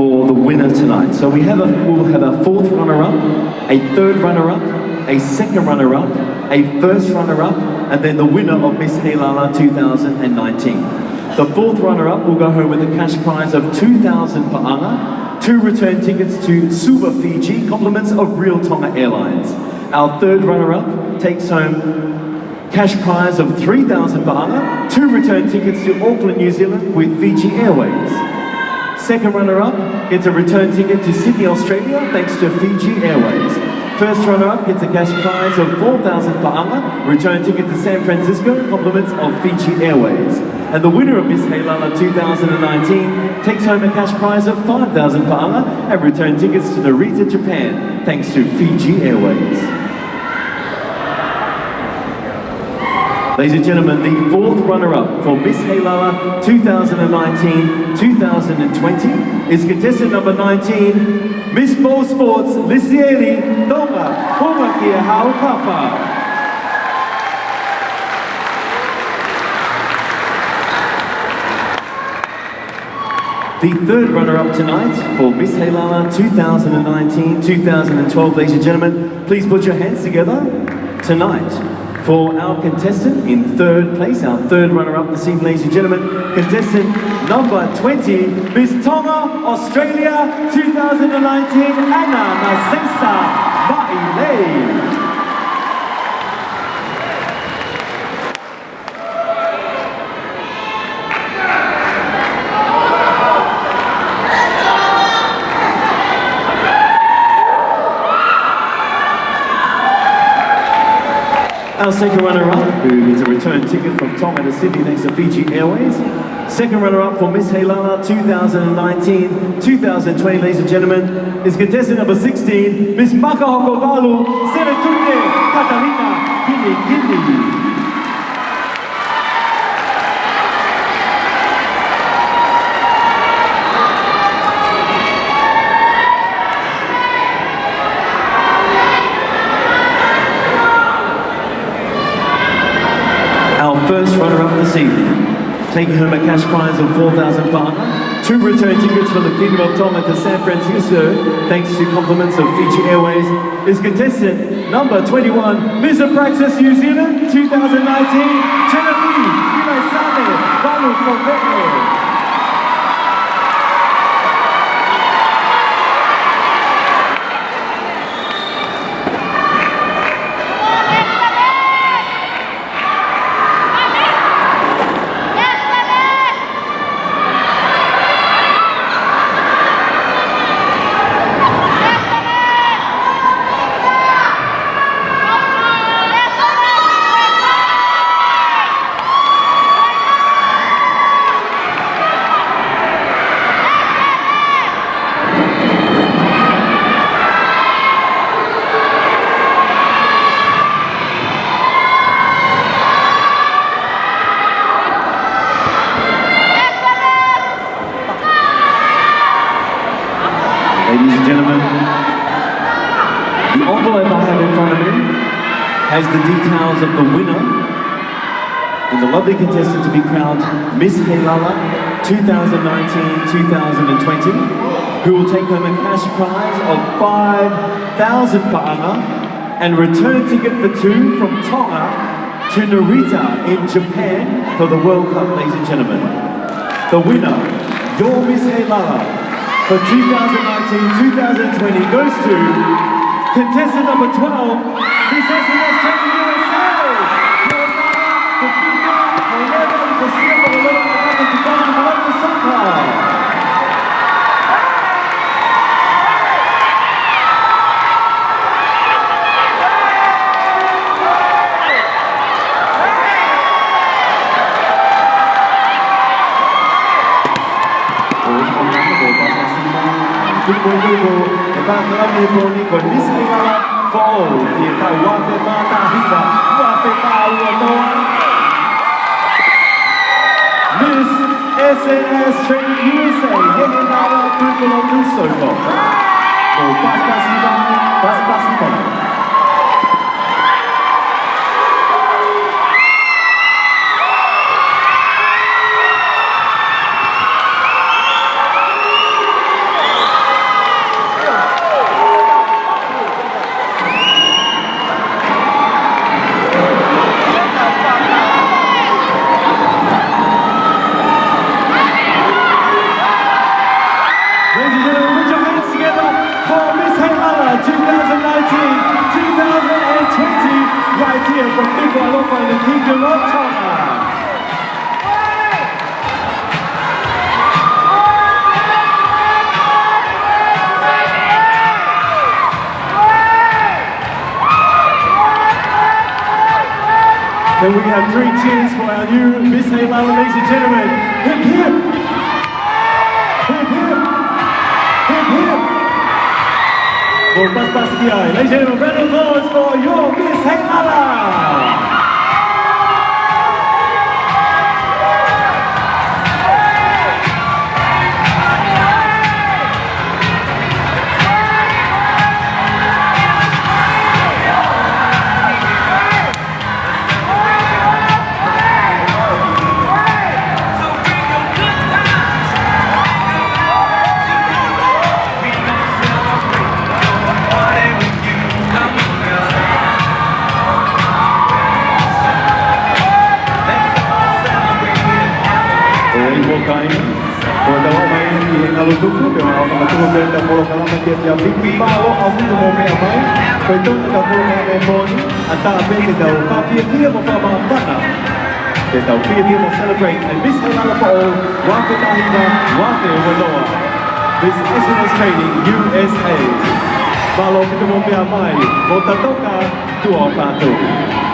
for the winner tonight. So we'll have a fourth runner-up, a third runner-up, a second runner-up, a first runner-up, and then the winner of Miss Heilala 2019. The fourth runner-up will go home with a cash prize of 2,000 pa'anga, 2 return tickets to Suva, Fiji, compliments of Real Tonga Airlines. Our third runner-up takes home cash prize of 3,000 pa'anga, 2 return tickets to Auckland, New Zealand with Fiji Airways. Second runner-up gets a return ticket to Sydney, Australia, thanks to Fiji Airways. First runner-up gets a cash prize of 4,000 pa'anga, return ticket to San Francisco, compliments of Fiji Airways. And the winner of Miss Heilala 2019 takes home a cash prize of 5,000 pa'anga and return tickets to Narita, Japan, thanks to Fiji Airways. Ladies and gentlemen, the fourth runner-up for Miss Heilala 2019-2020 is contestant number 19, Miss Bow Sports Lisieri Tonga Humakia Haukafa. The third runner-up tonight for Miss Heilala 2019-2012, ladies and gentlemen, please put your hands together tonight for our contestant in third place, our third runner-up this evening, ladies and gentlemen, contestant number 20, Miss Tonga, Australia 2019, Anna Nasesa Maile. Our second runner-up, who gets a return ticket from Tonga to Sydney thanks to Fiji Airways. Second runner-up for Miss Heilala 2019-2020, ladies and gentlemen, is contestant number 16, Miss Makahokovalu Seretute Katarina Kini. First runner-up this evening, taking home a cash prize of 4,000 pa'anga, 2 return tickets from the Kingdom of Tonga to San Francisco, thanks to compliments of Fiji Airways, is contestant number 21, Miss Praxis New Zealand 2019, Genevieve Ilaisane Valu Kovete. Ladies and gentlemen, the envelope I have in front of me has the details of the winner and the lovely contestant to be crowned Miss Heilala 2019-2020, who will take home a cash prize of 5,000 pa'anga and return ticket for 2 from Tonga to Narita in Japan for the World Cup, ladies and gentlemen. The winner, your Miss Heilala for 2019-2020 goes to contestant number 12, Miss Heilala USA. Miss Heilala for all, Miss SNS Training USA, Yehenara, Nuku'alofa. arrived here from Nuku'alofa in the Kingdom of Tonga. Then we have 3 cheers for our new Miss Heilala, ladies and gentlemen. Hip hip! Hip hip! Hip hip! Well, pas ladies and gentlemen, round of applause for your Miss Heilala! Latu, pela altura da Paula, que é a Big Paula, ao fundo do meu mãe, foi toda a Paula Moimoi, até a vez da Papia Tia, vou falar uma fana. Então, Papia Tia will celebrate and Miss Heilala for all, Wafe Tahina, Wafe Wanoa. This Business Training USA. Malo kita mau biar mai, volta tocar, tua patu.